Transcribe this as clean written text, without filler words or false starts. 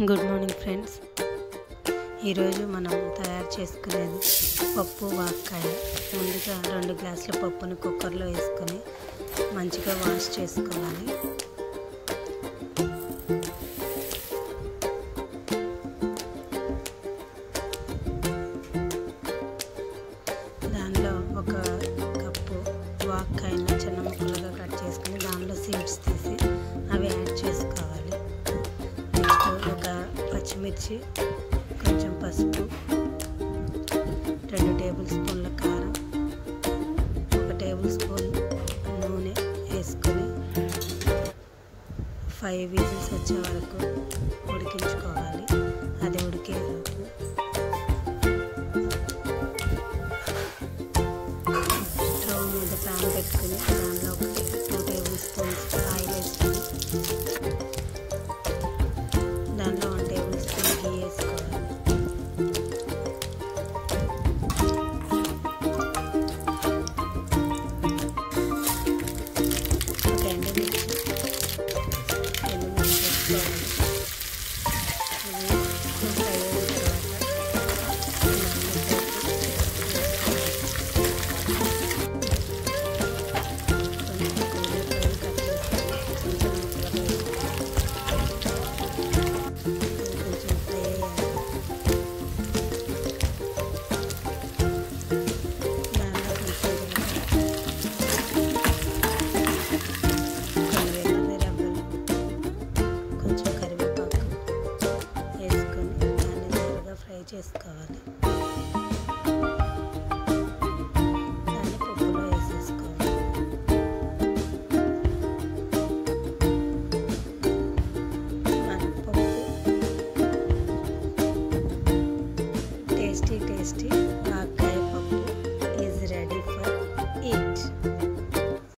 Good morning friends. ఈరోజు మనం తయారు చేసుకునేది పప్పు వాక్కాయ. ముందుగా 2 గ్లాసుల పప్పుని కుక్కర్లో వేసుకొని మంచిగా వాష్ చేసుకోవాలి. దానిలో 1 కప్పు వాక్కాయను చిన్న ముక్కలుగా కట్ చేసుకొని దానిలో సీడ్స్ తీసి అవి యాడ్ చేసుకోవాలి. నెక్స్ట్ 1 పచ్చిమిర్చి, కొంచెం పసుపు, 2 టేబుల్ స్పూన్ల కారం, 1 టేబుల్ స్పూన్ నూనె వేసుకొని 5 విజిల్స్ వచ్చే వరకు ఉడికించుకోవాలి. అది ఉడికేలోపు స్టవ్ మీద ప్యాన్ పెట్టుకుని దానిలో 2 టేబుల్ స్పూన్స్ ఆయిల్ వేసుకొని దానిలో 1 టేబుల్ స్పూన్ గీ వేసుకోవాలి. ఒక ఎండుమిర్చి వేసుకోవాలి. ఇది ఫ్రై అయిన చేసుకోవాలి. దాన్ని పప్పులో వేసేసుకోవాలి. పప్పు టేస్టీ